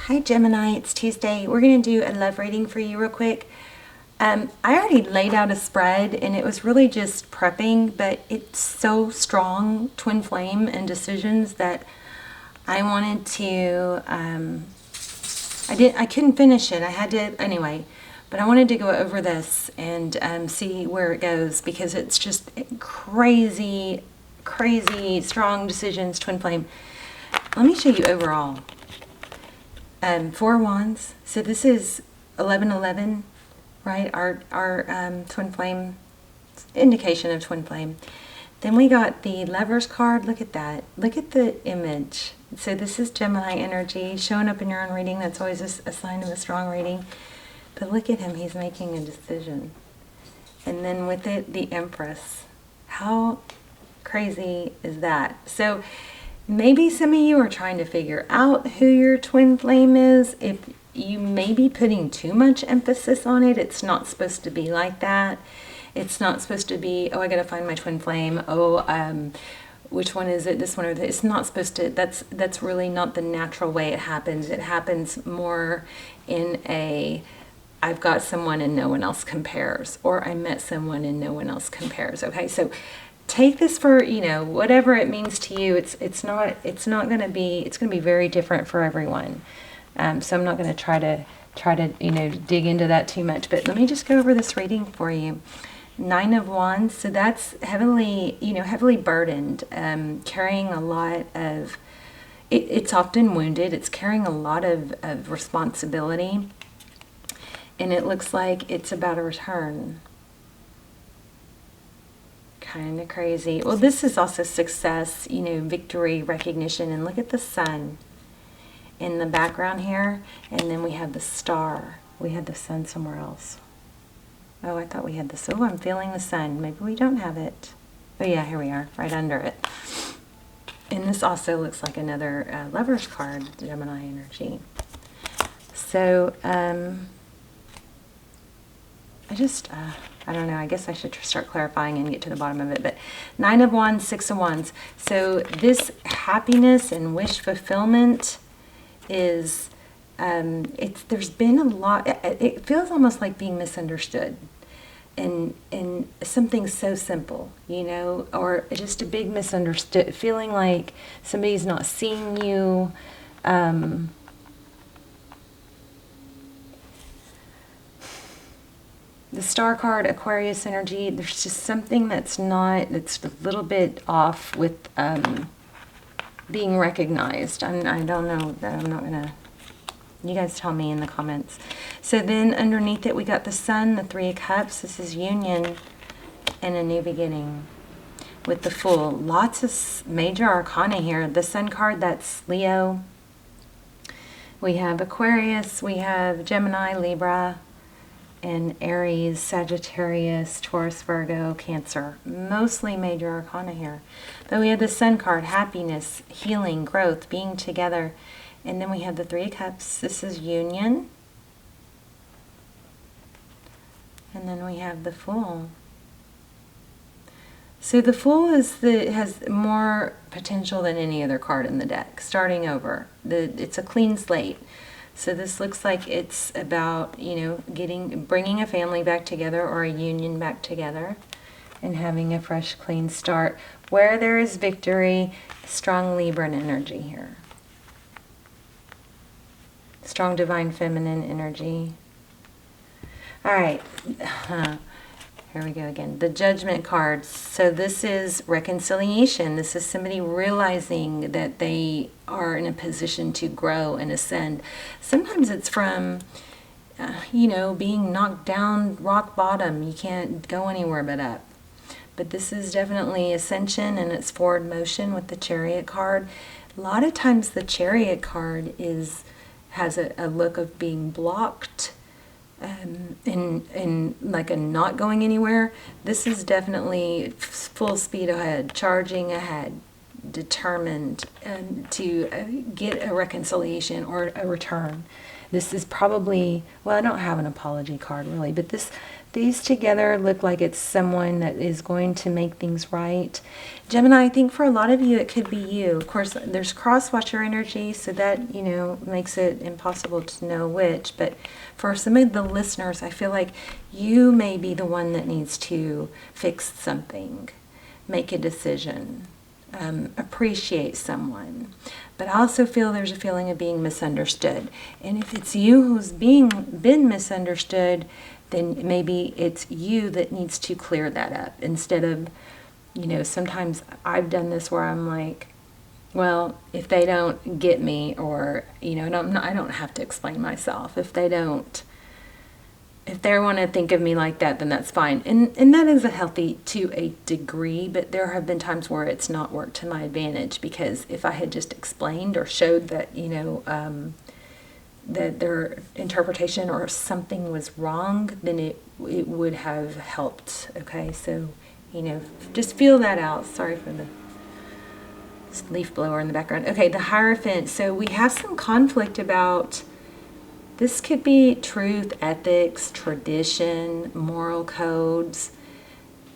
Hi Gemini, it's Tuesday. We're going to do a love reading for you real quick. I already laid out a spread and it was really just prepping, but it's so strong, twin flame and decisions, that I wanted to, I couldn't finish it. I had to, anyway, but I wanted to go over this and see where it goes, because it's just crazy, crazy strong decisions, twin flame. Let me show you overall. 4 wands. So this is 1111, right? Our twin flame, indication of twin flame. Then we got the Lovers card. Look at that. Look at the image. So this is Gemini energy showing up in your own reading. That's always a sign of a strong reading. But look at him. He's making a decision. And then with it, the Empress. How crazy is that? So maybe some of you are trying to figure out who your twin flame is. If you may be putting too much emphasis on it, it's not supposed to be like that. It's not supposed to be, oh, I gotta find my twin flame. Oh, which one is it? This one or this? It's not supposed to. That's really not the natural way it happens. It happens more in a, I've got someone and no one else compares, or I met someone and no one else compares. Okay, so take this for, you know, whatever it means to you. It's not going to be, it's going to be very different for everyone. So I'm not going to try to you know, dig into that too much, but let me just go over this reading for you. 9 of Wands. So that's heavily, you know, heavily burdened, carrying a lot of, it's often wounded. It's carrying a lot of responsibility, and it looks like it's about a return. Kind of crazy. Well, this is also success, you know, victory, recognition. And look at the sun in the background here. And then we have the star. We had the sun somewhere else. Oh, I thought we had this. Oh, I'm feeling the sun. Maybe we don't have it. Oh, yeah, here we are, right under it. And this also looks like another Lovers card, Gemini energy. So, I don't know, I guess I should start clarifying and get to the bottom of it. But 9 of Wands, 6 of Wands. So this happiness and wish fulfillment is, there's been a lot, it feels almost like being misunderstood. And something so simple, you know, or just a big misunderstood, feeling like somebody's not seeing you. The star card, Aquarius energy, there's just something that's a little bit off with being recognized. I don't know that. I'm not going to, you guys tell me in the comments. So then underneath it, we got the sun, the 3 of Cups. This is union and a new beginning with the Fool. Lots of major arcana here. The sun card, that's Leo. We have Aquarius, we have Gemini, Libra, and Aries, Sagittarius, Taurus, Virgo, Cancer. Mostly major arcana here. But we have the sun card, happiness, healing, growth, being together. And then we have the 3 of Cups. This is union. And then we have the Fool. So the Fool has more potential than any other card in the deck. Starting over. It's a clean slate. So this looks like it's about, you know, bringing a family back together, or a union back together, and having a fresh, clean start. Where there is victory, strong Libran energy here. Strong divine feminine energy. All right. Here we go again. The Judgment cards. So this is reconciliation. This is somebody realizing that they are in a position to grow and ascend. Sometimes it's from, you know, being knocked down rock bottom. You can't go anywhere but up. But this is definitely ascension, and it's forward motion with the Chariot card. A lot of times the Chariot card has a look of being blocked, in like a not going anywhere. This is definitely full speed ahead, charging ahead, determined to get a reconciliation or a return. This is probably, well, I don't have an apology card really, but these together look like it's someone that is going to make things right. Gemini, I think for a lot of you, it could be you. Of course, there's cross-watcher energy, so that, you know, makes it impossible to know which. But for some of the listeners, I feel like you may be the one that needs to fix something, make a decision, appreciate someone. But I also feel there's a feeling of being misunderstood. And if it's you who's been misunderstood, then maybe it's you that needs to clear that up. Instead of, you know, sometimes I've done this where I'm like, well, if they don't get me, or, you know, I don't have to explain myself. If they want to think of me like that, then that's fine. And that is a healthy to a degree, but there have been times where it's not worked to my advantage, because if I had just explained or showed that, you know, that their interpretation or something was wrong, then it would have helped. Okay, so, you know, just feel that out. Sorry for the leaf blower in the background. Okay, the Hierophant. So we have some conflict about, this could be truth, ethics, tradition, moral codes,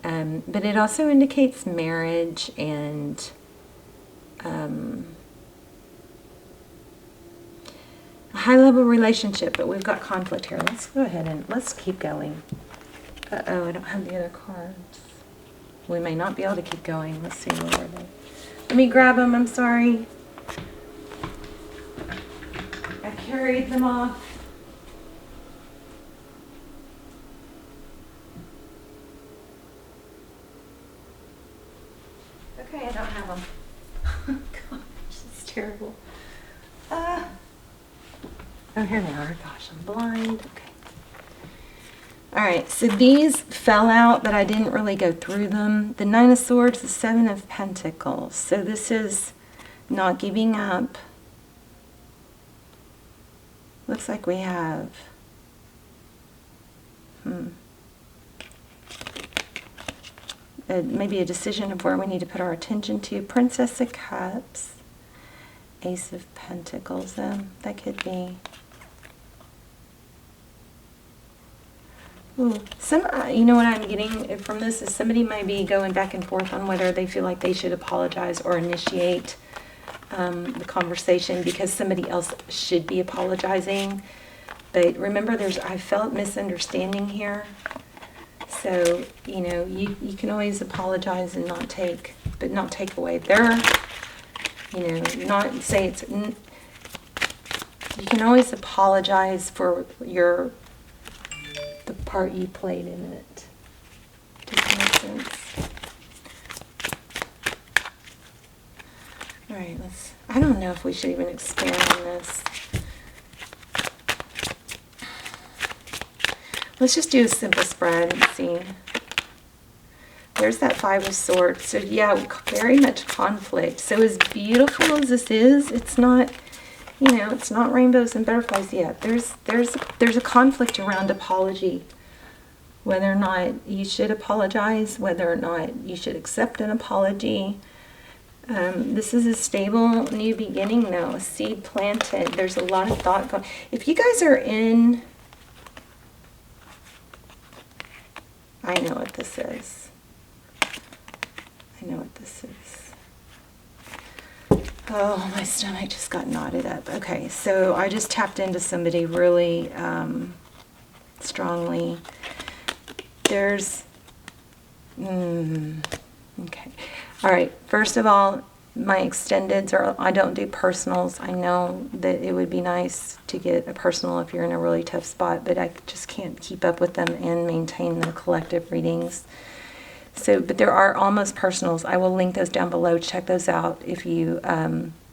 but it also indicates marriage and a high-level relationship, but we've got conflict here. Let's go ahead and let's keep going. Uh-oh, I don't have the other cards. We may not be able to keep going. Let's see, where are they? Let me grab them, I'm sorry. I carried them off. Okay, I don't have them. Gosh, this is terrible. Oh, here they are. Gosh, I'm blind. Okay. All right, so these fell out, but I didn't really go through them. The Nine of Swords, the Seven of Pentacles. So this is not giving up. Looks like we have maybe a decision of where we need to put our attention to. Princess of Cups, Ace of Pentacles. That could be. Ooh, you know what I'm getting from this is somebody might be going back and forth on whether they feel like they should apologize or initiate the conversation, because somebody else should be apologizing. But remember, I felt misunderstanding here. So, you know, you can always apologize and not take away their, you know, not say it's, you can always apologize for the part you played in it. Does that make sense? All right, I don't know if we should even expand on this. Let's just do a simple spread and see. There's that Five of Swords. So yeah, very much conflict. So as beautiful as this is, it's not, you know, it's not rainbows and butterflies yet. There's a conflict around apology. Whether or not you should apologize, whether or not you should accept an apology. This is a stable new beginning though, a seed planted. There's a lot of thought going. If you guys are in, I know what this is. I know what this is. Oh, my stomach just got knotted up. Okay, so I just tapped into somebody really strongly. There's, okay. All right, first of all, my extendeds are, I don't do personals. I know that it would be nice to get a personal if you're in a really tough spot, but I just can't keep up with them and maintain the collective readings. So, but there are almost personals. I will link those down below. Check those out if you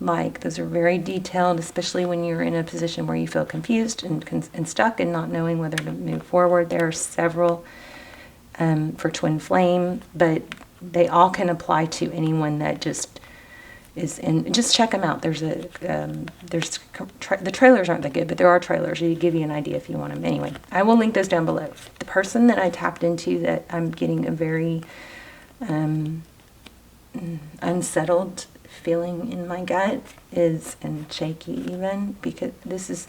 like. Those are very detailed, especially when you're in a position where you feel confused and stuck and not knowing whether to move forward. There are several for twin flame, but they all can apply to anyone that just is in. Just check them out. There's the trailers aren't that good, but there are trailers. They give you an idea if you want them. Anyway, I will link those down below. The person that I tapped into that I'm getting a very unsettled feeling in my gut is, and shaky even, because this is,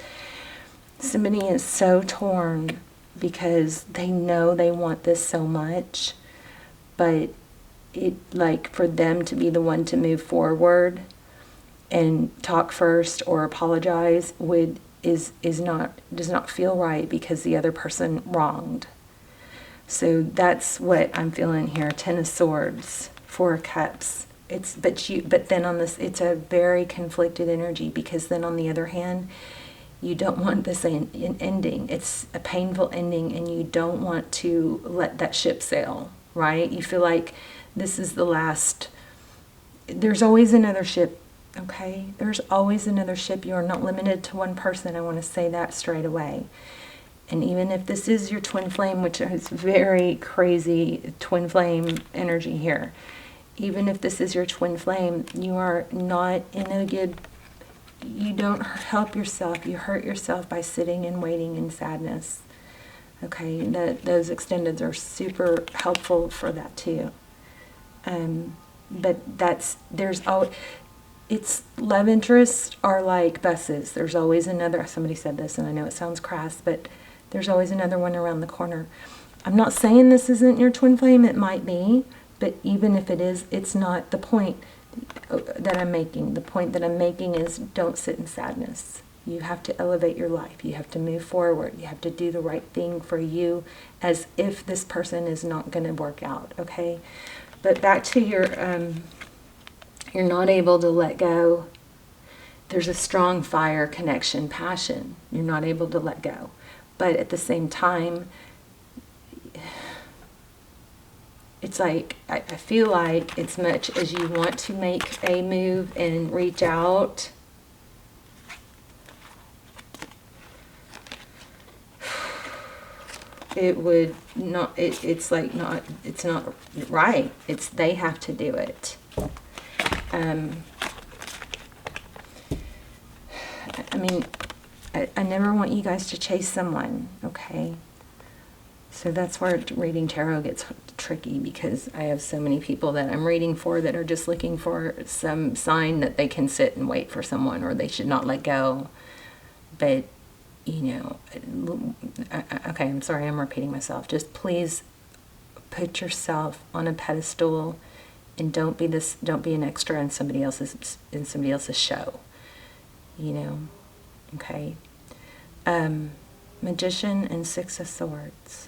somebody is so torn because they know they want this so much, but it, like, for them to be the one to move forward and talk first or apologize does not feel right, because the other person wronged. So that's what I'm feeling here. 10 of Swords, 4 of Cups. But then on this, it's a very conflicted energy, because then on the other hand, you don't want this ending. It's a painful ending, and you don't want to let that ship sail, right? You feel like this is the last. There's always another ship, okay? There's always another ship. You are not limited to one person. I want to say that straight away. And even if this is your twin flame, which is very crazy twin flame energy here, even if this is your twin flame, you are not in a good, you don't help yourself. You hurt yourself by sitting and waiting in sadness. Okay, those extendeds are super helpful for that too. But it's love interests are like buses. There's always another, somebody said this, and I know it sounds crass, but there's always another one around the corner. I'm not saying this isn't your twin flame. It might be, but even if it is, it's not the point that I'm making. The point that I'm making is, don't sit in sadness. You have to elevate your life. You have to move forward. You have to do the right thing for you, as if this person is not going to work out, okay? But back to your, you're not able to let go. There's a strong fire connection, passion. You're not able to let go. But at the same time, it's like, I feel like as much as you want to make a move and reach out, it would not, it's like not, it's not right. It's, they have to do it. I mean, I never want you guys to chase someone, okay? So that's where reading tarot gets tricky, because I have so many people that I'm reading for that are just looking for some sign that they can sit and wait for someone, or they should not let go. But, you know, okay, I'm sorry, I'm repeating myself. Just please put yourself on a pedestal, and don't be an extra in somebody else's show, you know. Okay. Magician and 6 of Swords.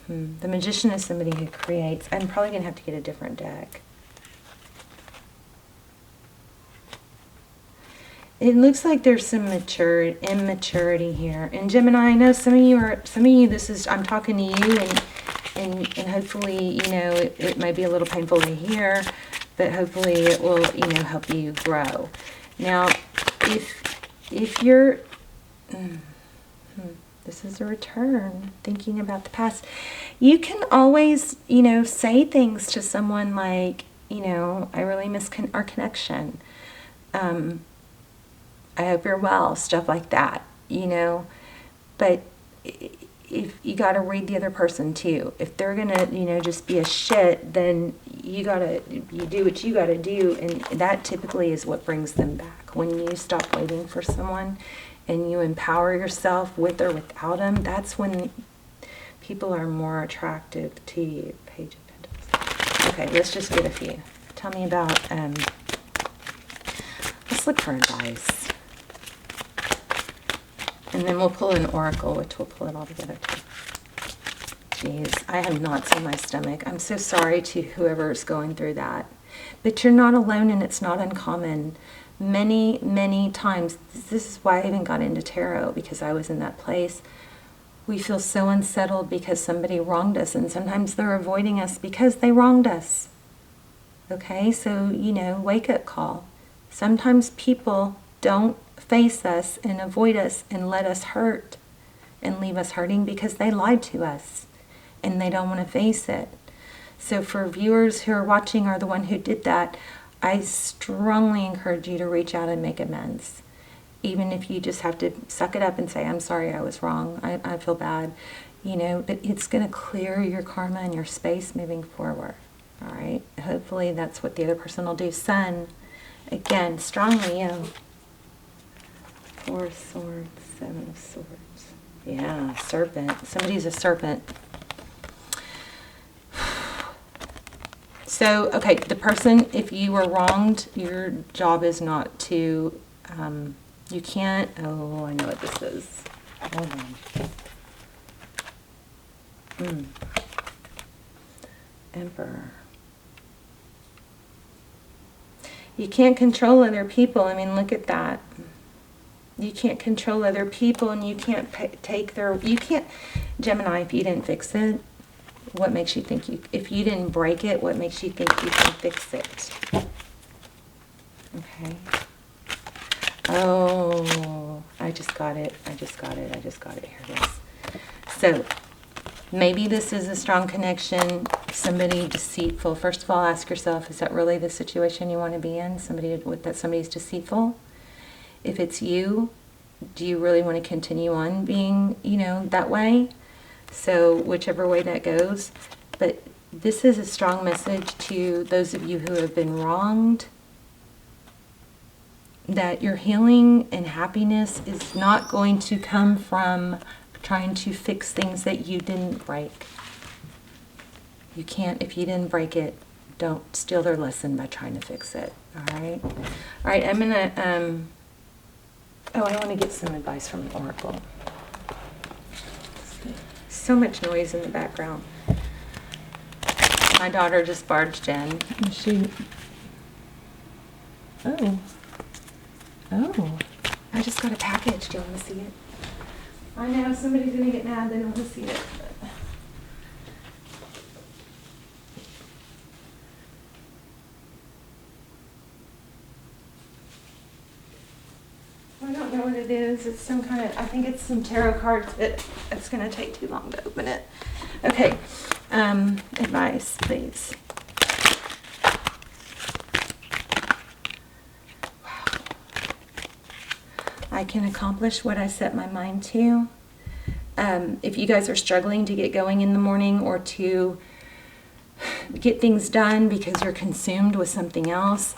The Magician is somebody who creates. I'm probably going to have to get a different deck. It looks like there's some immaturity here. And Gemini, I know some of you, this is, I'm talking to you, and hopefully, you know, it might be a little painful to hear, but hopefully it will, you know, help you grow. Now, if you're, this is a return, thinking about the past, you can always, you know, say things to someone like, you know, I really miss our connection. I hope you're well, stuff like that, you know. But if you got to read the other person too. If they're gonna, you know, just be a shit, then you do what you gotta do, and that typically is what brings them back. When you stop waiting for someone and you empower yourself with or without them, that's when people are more attractive to you. Page of Pentacles. Okay, let's just get a few. Tell me about, let's look for advice. And then we'll pull an oracle, which we'll pull it all together too. Jeez, I have knots in my stomach. I'm so sorry to whoever's going through that. But you're not alone, and it's not uncommon. Many, many times, this is why I even got into tarot, because I was in that place. We feel so unsettled because somebody wronged us, and sometimes they're avoiding us because they wronged us. Okay, so, you know, wake-up call. Sometimes people don't face us and avoid us and let us hurt and leave us hurting because they lied to us and they don't want to face it. So for viewers who are watching or the one who did that, I strongly encourage you to reach out and make amends. Even if you just have to suck it up and say, I'm sorry, I was wrong, I feel bad, you know, but it's going to clear your karma and your space moving forward. All right, hopefully that's what the other person will do. Sun, again, strong Leo. 4 of Swords, 7 of Swords. Yeah, Serpent. Somebody's a serpent. So, okay, the person, if you were wronged, your job is not to, you can't, oh, I know what this is. Hold on. Emperor. You can't control other people. I mean, look at that. You can't control other people, and you can't take their, you can't, Gemini, if you didn't fix it, what makes you think you, if you didn't break it, what makes you think you can fix it? Okay. Oh, I just got it. I just got it. Here it is. So, maybe this is a strong connection, somebody deceitful. First of all, ask yourself, is that really the situation you want to be in? Somebody's deceitful? If it's you, do you really want to continue on being, you know, that way? So whichever way that goes. But this is a strong message to those of you who have been wronged, that your healing and happiness is not going to come from trying to fix things that you didn't break. You can't, if you didn't break it, don't steal their lesson by trying to fix it. All right? All right, I'm going to, oh, I want to get some advice from the Oracle. So much noise in the background. My daughter just barged in. And oh, I just got a package. Do you want to see it? I know somebody's going to get mad. They don't want to see it. I don't know what it is. It's some kind of, I think it's some tarot cards, but it's going to take too long to open it. Okay. Advice, please. Wow. I can accomplish what I set my mind to. If you guys are struggling to get going in the morning or to get things done because you're consumed with something else,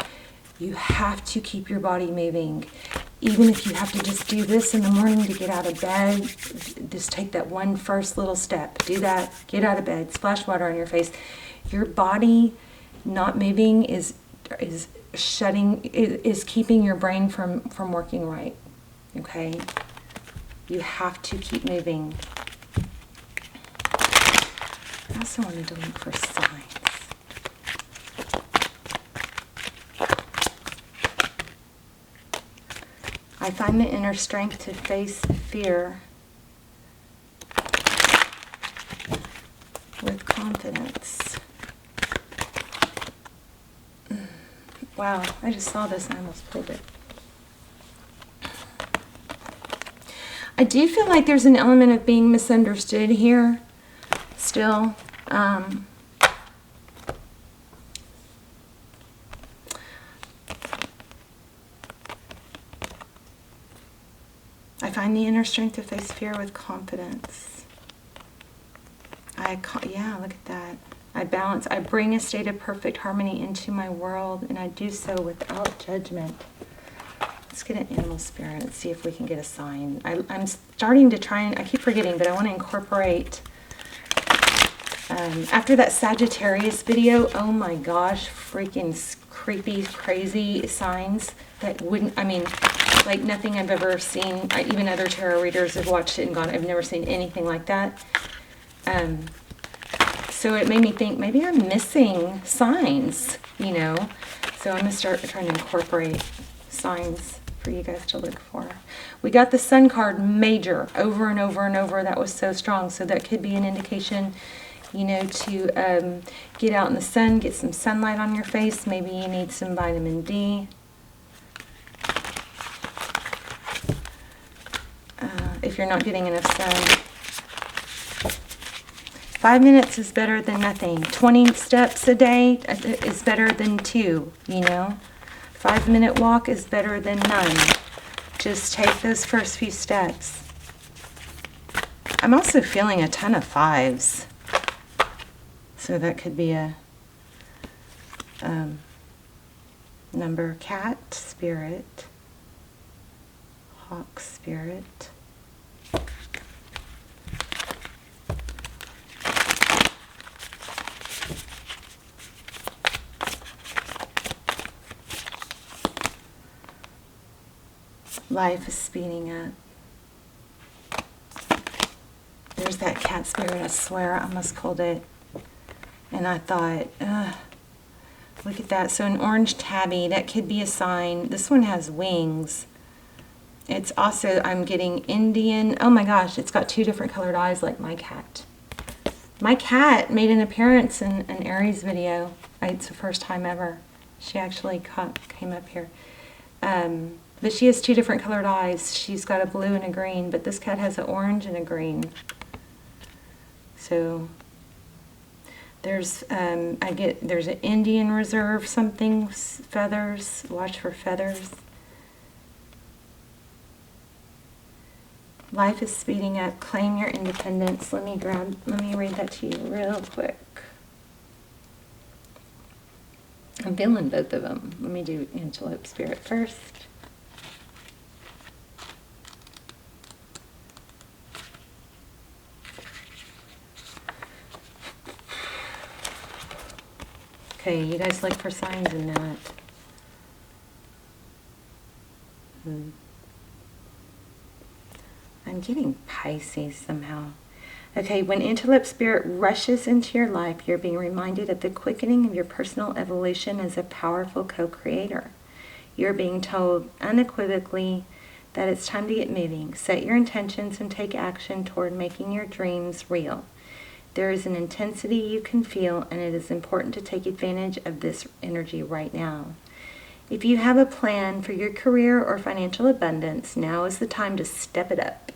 you have to keep your body moving. Even if you have to just do this in the morning to get out of bed, just take that one first little step. Do that, get out of bed, splash water on your face. Your body not moving is keeping your brain from working right. Okay? You have to keep moving. I also wanted to look for signs. I find the inner strength to face fear with confidence. Wow, I just saw this and I almost pulled it. I do feel like there's an element of being misunderstood here still. I find the inner strength to face fear with confidence. Yeah, look at that. I balance. I bring a state of perfect harmony into my world, and I do so without judgment. Let's get an animal spirit and see if we can get a sign. I'm starting to try, and I keep forgetting, but I want to incorporate, after that Sagittarius video, oh my gosh, freaking creepy, crazy signs that wouldn't, I mean, like nothing I've ever seen. Even other tarot readers have watched it and gone, I've never seen anything like that. So it made me think, maybe I'm missing signs, you know. So I'm going to start trying to incorporate signs for you guys to look for. We got the Sun card major over and over and over. That was so strong. So that could be an indication, you know, to get out in the sun, get some sunlight on your face. Maybe you need some vitamin D. If you're not getting enough sun. 5 minutes is better than nothing. 20 steps a day is better than 2, you know. 5-minute walk is better than none. Just take those first few steps. I'm also feeling a ton of 5s. So that could be a number, cat spirit, hawk spirit, life is speeding up. There's that cat spirit, I swear, I almost pulled it. And I thought, look at that. So an orange tabby, that could be a sign. This one has wings. It's also, I'm getting Indian. Oh my gosh, it's got 2 different colored eyes like my cat. My cat made an appearance in an Aries video. It's the first time ever. She actually came up here. But she has 2 different colored eyes. She's got a blue and a green, but this cat has an orange and a green. So there's there's an Indian reserve something, feathers, watch for feathers. Life is speeding up, claim your independence. Let me read that to you real quick. I'm feeling both of them. Let me do antelope spirit first. Okay, you guys look for signs in that. I'm getting Pisces somehow. Okay, when antelope spirit rushes into your life, you're being reminded of the quickening of your personal evolution as a powerful co-creator. You're being told unequivocally that it's time to get moving. Set your intentions and take action toward making your dreams real. There is an intensity you can feel, and it is important to take advantage of this energy right now. If you have a plan for your career or financial abundance, now is the time to step it up.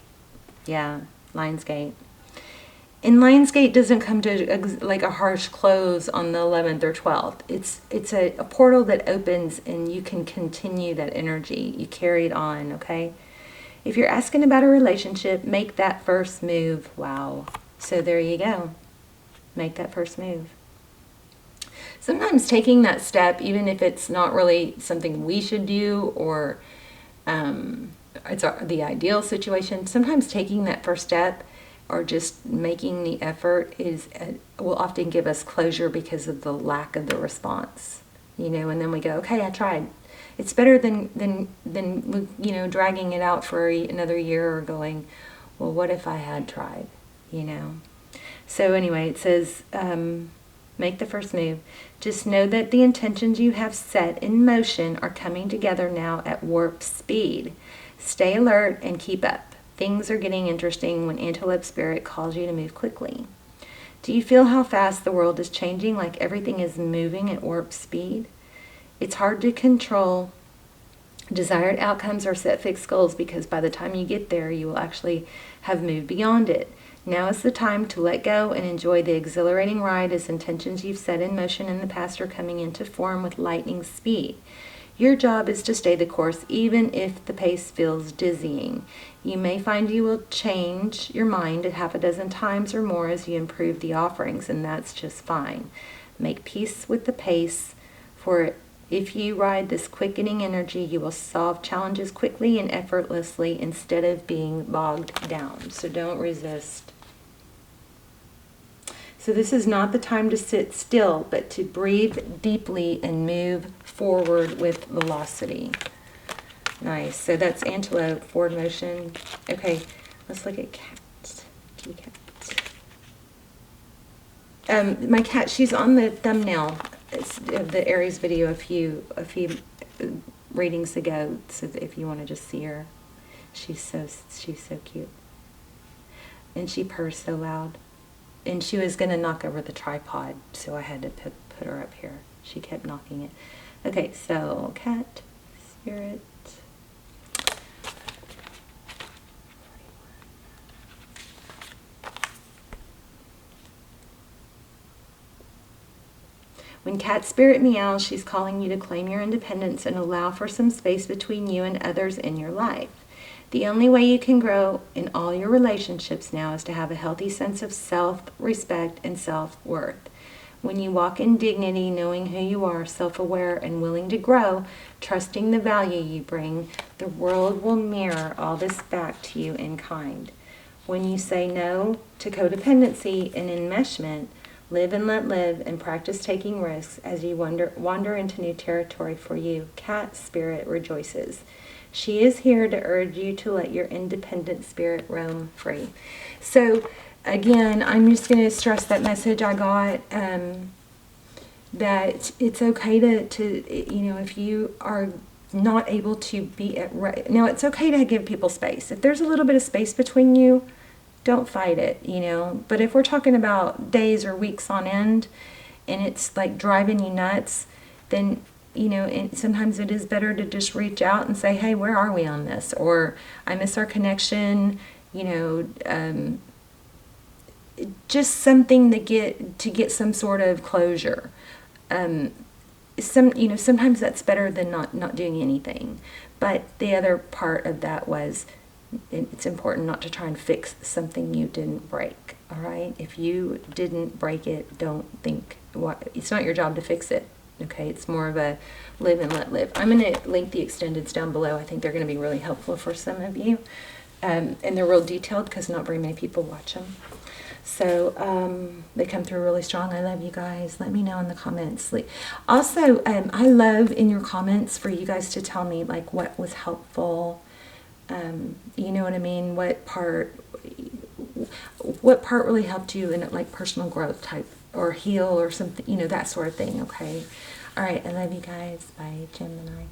Yeah, Lionsgate. And Lionsgate doesn't come to like a harsh close on the 11th or 12th. It's a portal that opens and you can continue that energy. You carry it on, okay? If you're asking about a relationship, make that first move. Wow. So there you go. Make that first move. Sometimes taking that step, even if it's not really something we should do or it's the ideal situation, sometimes taking that first step or just making the effort will often give us closure because of the lack of the response, you know, and then we go, okay, I tried. It's better than you know, dragging it out for another year or going, well, what if I had tried, you know? So anyway, it says, make the first move. Just know that the intentions you have set in motion are coming together now at warp speed. Stay alert and keep up. Things are getting interesting when Antelope Spirit calls you to move quickly. Do you feel how fast the world is changing, like everything is moving at warp speed? It's hard to control desired outcomes or set fixed goals because by the time you get there, you will actually have moved beyond it. Now is the time to let go and enjoy the exhilarating ride as intentions you've set in motion in the past are coming into form with lightning speed. Your job is to stay the course even if the pace feels dizzying. You may find you will change your mind a half a dozen times or more as you improve the offerings, and that's just fine. Make peace with the pace, for if you ride this quickening energy, you will solve challenges quickly and effortlessly instead of being bogged down. So don't resist. So this is not the time to sit still, but to breathe deeply and move forward with velocity. Nice. So that's antelope, forward motion. Okay, let's look at cats. Kitty cat. My cat, she's on the thumbnail of the Aries video a few readings ago. So if you want to just see her, she's so cute, and she purrs so loud. And she was going to knock over the tripod, so I had to put her up here. She kept knocking it. Okay, so cat, spirit. When cat spirit meows, she's calling you to claim your independence and allow for some space between you and others in your life. The only way you can grow in all your relationships now is to have a healthy sense of self-respect and self-worth. When you walk in dignity, knowing who you are, self-aware and willing to grow, trusting the value you bring, the world will mirror all this back to you in kind. When you say no to codependency and enmeshment, live and let live and practice taking risks as you wander into new territory for you, cat spirit rejoices. She is here to urge you to let your independent spirit roam free. So again, I'm just going to stress that message I got, that it's okay to, you know, if you are not able to be at now, it's okay to give people space. If there's a little bit of space between you, don't fight it, you know. But if we're talking about days or weeks on end and it's like driving you nuts, then, you know, and sometimes it is better to just reach out and say, hey, where are we on this? Or I miss our connection, you know, just something to get some sort of closure. You know, sometimes that's better than not doing anything. But the other part of that was, it's important not to try and fix something you didn't break. All right, if you didn't break it, don't think it's not your job to fix it. Okay, it's more of a live and let live. I'm going to link the extendeds down below. I think they're going to be really helpful for some of you, and they're real detailed because not very many people watch them. So they come through really strong. I love you guys. Let me know in the comments. Also, I love in your comments for you guys to tell me like what was helpful. You know what I mean? What part really helped you in like personal growth type or heal or something, you know, that sort of thing. Okay. All right. I love you guys. Bye, Gemini.